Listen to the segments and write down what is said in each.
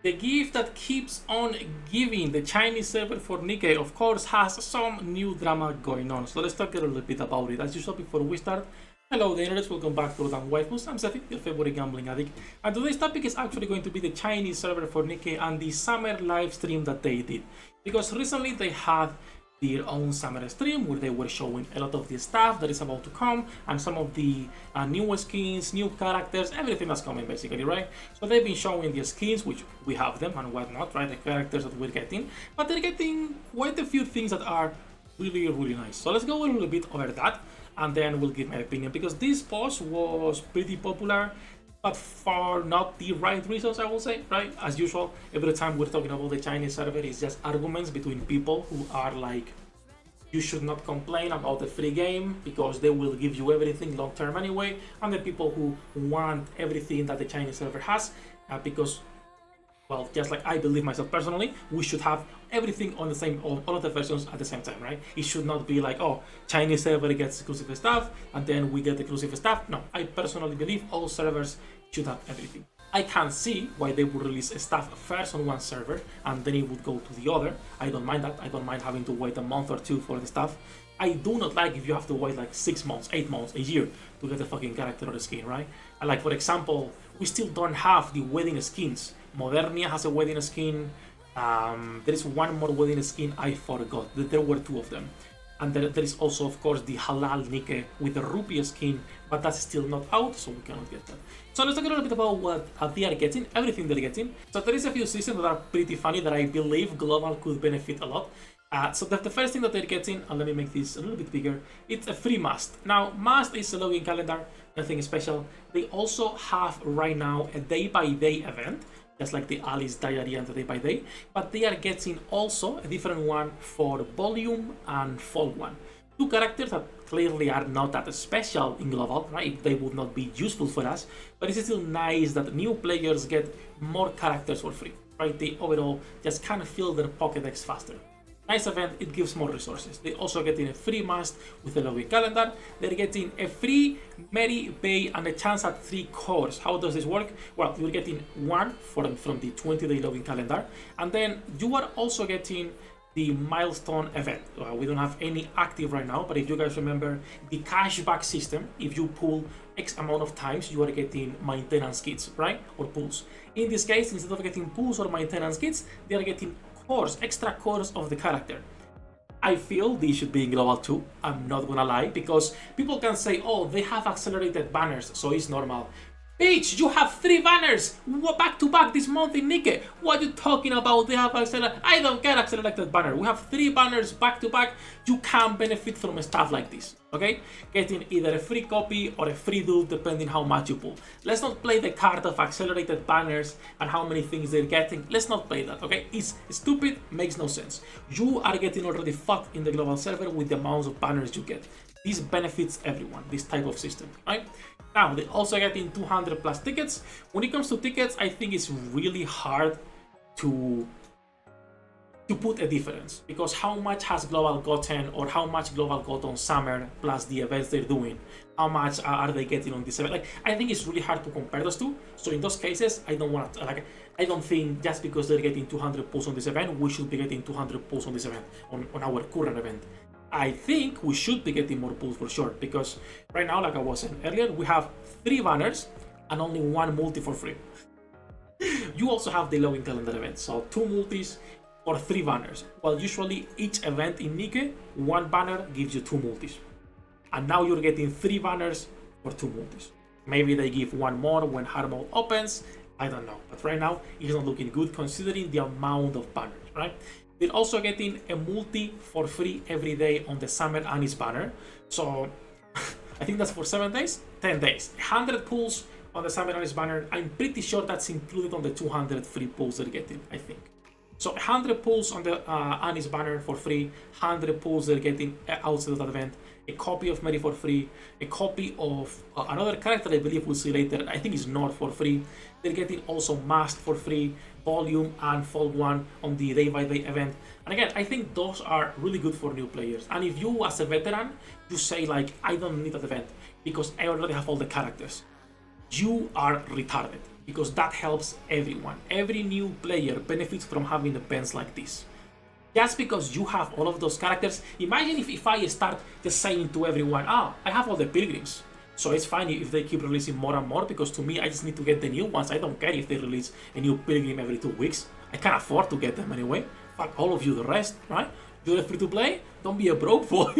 The gift that keeps on giving, the Chinese server for NIKKE, of course, has some new drama going on. So let's talk a little bit about it. As usual, before we start, hello the internet, welcome back to Waifus. I'm Sefhi, your favorite gambling addict. And today's topic is actually going to be the Chinese server for NIKKE and the summer live stream that they did. Because recently they had their own summer stream where they were showing a lot of the stuff that is about to come and some of the new skins, new characters, everything that's coming basically, right? So they've been showing the skins, which we have them and whatnot, right? The characters that we're getting, but they're getting quite a few things that are really nice. So let's go a little bit over that and then we'll give my opinion, because this post was pretty popular, but for not the right reasons, I will say, right? As usual, every time we're talking about the Chinese server, it's just arguments between people who are like, you should not complain about the free game because they will give you everything long term anyway, and the people who want everything that the Chinese server has, because, well, just like I believe myself personally, we should have everything on the same, all of the versions at the same time, right? It should not be like, oh, Chinese server gets exclusive stuff and then we get exclusive stuff. No, I personally believe all servers should have everything. I can see why they would release stuff first on one server and then it would go to the other. I don't mind that. I don't mind having to wait a month or two for the stuff. I do not like if you have to wait like 6 months, 8 months, a year to get a fucking character or a skin, right? And like, for example, we still don't have the wedding skins. Modernia has a wedding skin. There is one more wedding skin I forgot. There were 2 of them. And there is also, of course, the Halal NIKKE with the rupee skin, but that's still not out, so we cannot get that. So let's talk a little bit about what they are getting, everything they're getting. So there is a few systems that are pretty funny that I believe Global could benefit a lot. So the first thing that they're getting, and let me make this a little bit bigger, it's a free mast. Now, mast is a login calendar, nothing special. They also have right now a day-by-day event, just like the Alice Diary and the Day by Day, but they are getting also a different one for Volume and Fall 1. 2 characters that clearly are not that special in Global, right? They would not be useful for us, but it's still nice that new players get more characters for free, right? They overall just kind of fill their Pokédex faster. Nice event, it gives more resources. They also getting a free mast with a login calendar. They're getting a free Merry Bay and a chance at 3 cores. How does this work? Well, you're getting 1 from the 20-day login calendar, and then you are also getting the milestone event. We don't have any active right now, but if you guys remember the cashback system, if you pull X amount of times, you are getting maintenance kits, right? Or pulls. In this case, instead of getting pulls or maintenance kits, they are getting cores, extra cores of the character. I feel these should be in Global too, I'm not gonna lie, because people can say, oh, they have accelerated banners, so it's normal. Bitch, you have 3 banners back to back this month in NIKKE. What are you talking about? They have accelerated. I don't care accelerated banner. We have 3 banners back to back. You can benefit from stuff like this, okay? Getting either a free copy or a free dupe depending how much you pull. Let's not play the card of accelerated banners and how many things they're getting. Let's not play that, okay? It's stupid, makes no sense. You are getting already fucked in the global server with the amounts of banners you get. This benefits everyone, this type of system, right? Now, they also getting 200 plus tickets. When it comes to tickets, I think it's really hard to put a difference, because how much has Global gotten, or how much Global got on Summer plus the events they're doing? How much are they getting on this event? Like, I think it's really hard to compare those two. So in those cases, I don't want to, like, I don't think just because they're getting 200 pulls on this event, we should be getting 200 pulls on this event, on our current event. I think we should be getting more pulls for sure, because right now, like I was saying earlier, we have 3 banners and only 1 multi for free. You also have the login calendar event, so 2 multis or 3 banners. Well, usually each event in NIKKE, 1 banner gives you 2 multis. And now you're getting 3 banners for 2 multis. Maybe they give 1 more when hard mode opens, I don't know. But right now, it's not looking good considering the amount of banners, right? They're also getting a multi for free every day on the Summer Anis banner. So I think that's for 7 days, 10 days. 100 pulls on the Summer Anis banner. I'm pretty sure that's included on the 200 free pulls they're getting, I think. So 100 pulls on the Anis banner for free, 100 pulls they're getting outside of that event, a copy of Mary for free, a copy of another character I believe we'll see later, I think is Nord for free. They're getting also Mask for free, Volume and Fall 1 on the day-by-day event. And again, I think those are really good for new players. And if you, as a veteran, you say like, I don't need that event because I already have all the characters, you are retarded. because that helps everyone. Every new player benefits from having events like this. Just because you have all of those characters, imagine if I start just saying to everyone, I have all the pilgrims. So it's fine if they keep releasing more and more, because to me, I just need to get the new ones. I don't care if they release a new pilgrim every 2 weeks. I can't afford to get them anyway. Fuck all of you the rest, right? You're free to play? Don't be a broke boy.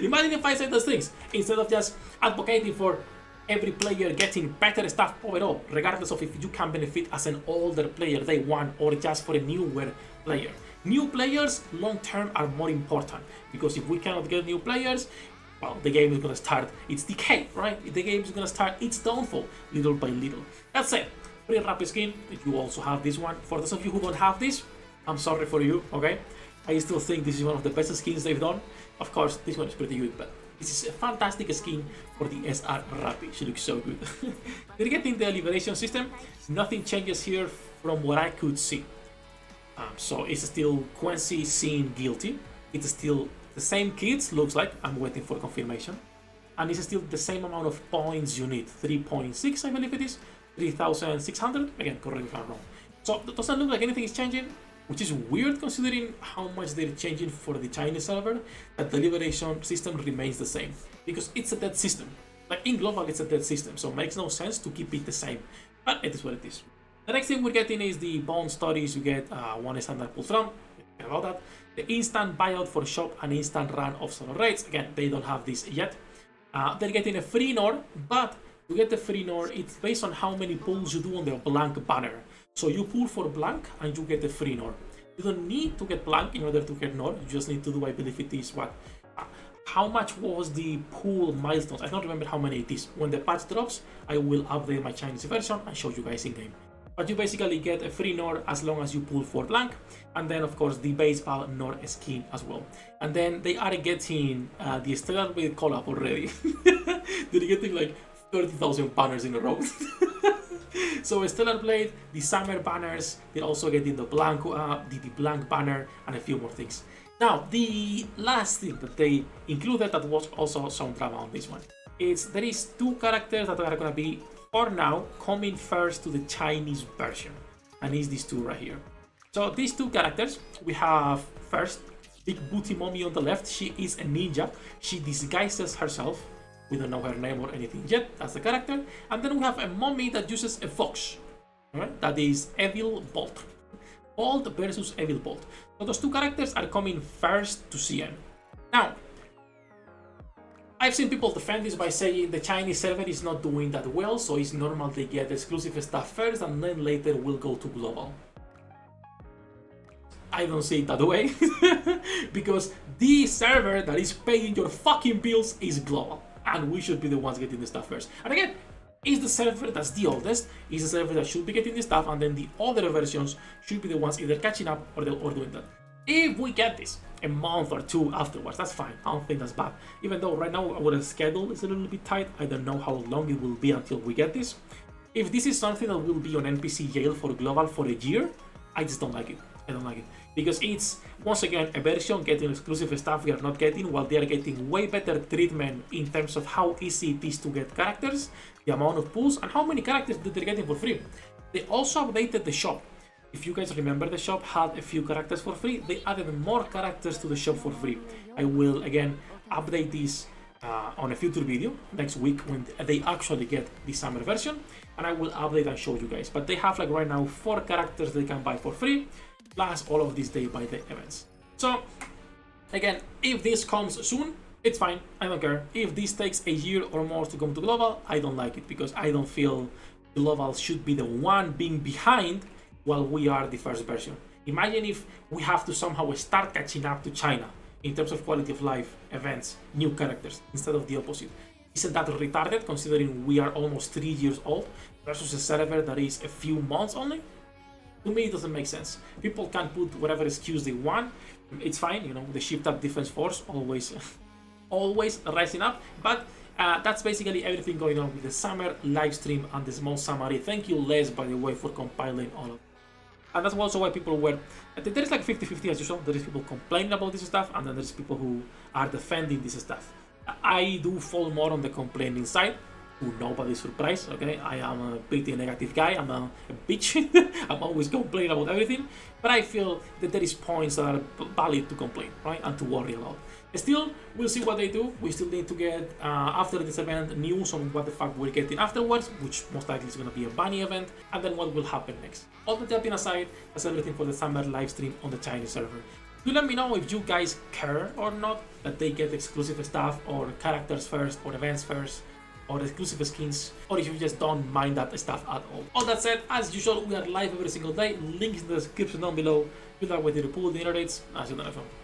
Imagine if I said those things, instead of just advocating for every player getting better stuff overall, regardless of if you can benefit as an older player day one or just for a newer player. New players long term are more important, because if we cannot get new players, well, the game is gonna start its decay, right? The game is gonna start its downfall little by little. That's it. Pretty rapid skin. You also have this one. For those of you who don't have this, I'm sorry for you, okay? I still think this is one of the best skins they've done. Of course, this one is pretty good, but this is a fantastic skin for the SR Rapid. She looks so good. We're getting the liberation system. Nothing changes here from what I could see. So it's still Quincy seen guilty. It's still the same kids, looks like. I'm waiting for confirmation. And it's still the same amount of points you need. 3.6, I believe it is. 3,600. Again, correct me if I'm wrong. So it doesn't look like anything is changing, which is weird considering how much they're changing for the Chinese server, that the liberation system remains the same. Because it's a dead system. Like in global, it's a dead system, so it makes no sense to keep it the same. But it is what it is. The next thing we're getting is the bone stories. You get one standard pull from, about that. The instant buyout for shop and instant run of solo raids. Again, they don't have this yet. They're getting a free NOR, but to get the free NOR, it's based on how many pulls you do on the blank banner. So you pull for blank and you get the free NOR. You don't need to get blank in order to get NOR. You just need to do, I believe it is what? How much was the pool milestones? I don't remember how many it is. When the patch drops, I will update my Chinese version and show you guys in game. But you basically get a free NOR as long as you pull for blank, and then of course the baseball NOR skin as well. And then they are getting the Stellar Blade collab already. They're getting like 30,000 banners in a row. So Stellar Blade, the summer banners, they're also getting the blank, the blank banner, and a few more things. Now, the last thing that they included that was also some drama on this one is there is 2 characters that are gonna be, for now, coming first to the Chinese version, and it's these 2 right here. So these 2 characters, we have first Big Booty Mommy on the left. She is a ninja. She disguises herself. We don't know her name or anything yet. That's the character. And then we have a mommy that uses a fox. Alright, that is Evil Bolt. Bolt versus Evil Bolt. So those 2 characters are coming first to CN. Now, I've seen people defend this by saying the Chinese server is not doing that well, so it's normal they get exclusive stuff first and then later will go to global. I don't see it that way, because the server that is paying your fucking bills is global, and we should be the ones getting the stuff first. And again, it's the server that's the oldest, it's the server that should be getting the stuff, and then the other versions should be the ones either catching up or doing that. If we get this a month or 2 afterwards, that's fine. I don't think that's bad. Even though right now our schedule is a little bit tight, I don't know how long it will be until we get this. If this is something that will be on NPC jail for global for a year, I just don't like it. I don't like it. Because it's, once again, a version getting exclusive stuff we are not getting, while they are getting way better treatment in terms of how easy it is to get characters, the amount of pulls, and how many characters that they're getting for free. They also updated the shop. If you guys remember, the shop had a few characters for free. They added more characters to the shop for free. I will, again, update this on a future video next week when they actually get the summer version, and I will update and show you guys. But they have, like, right now 4 characters they can buy for free, plus all of these day by day events. So again, if this comes soon, it's fine, I don't care. If this takes a year or more to come to global, I don't like it, because I don't feel global should be the one being behind while we are the first version. Imagine if we have to somehow start catching up to China in terms of quality of life, events, new characters, instead of the opposite. Isn't that retarded, considering we are almost 3 years old versus a server that is a few months only? To me, it doesn't make sense. People can put whatever excuse they want. It's fine, you know, the shift up defense force always, always rising up. But that's basically everything going on with the summer live stream and the small summary. Thank you, Les, by the way, for compiling all of it. And that's also why people were, there is like 50-50 as usual. There is people complaining about this stuff, and then there's people who are defending this stuff. I do fall more on the complaining side, to nobody's surprise, okay? I am a pretty negative guy, I'm a bitch, I'm always complaining about everything, but I feel that there is points that are valid to complain, right? And to worry about. Still, we'll see what they do. We still need to get, after this event, news on what the fuck we're getting afterwards, which most likely is going to be a bunny event, and then what will happen next. All the jumping aside, that's everything for the summer livestream on the Chinese server. Do let me know if you guys care or not that they get exclusive stuff, or characters first, or events first, or exclusive skins, or if you just don't mind that stuff at all. All that said, as usual, we are live every single day. Links in the description down below. Good luck with your pool, the interrates. I'll see you in the next one.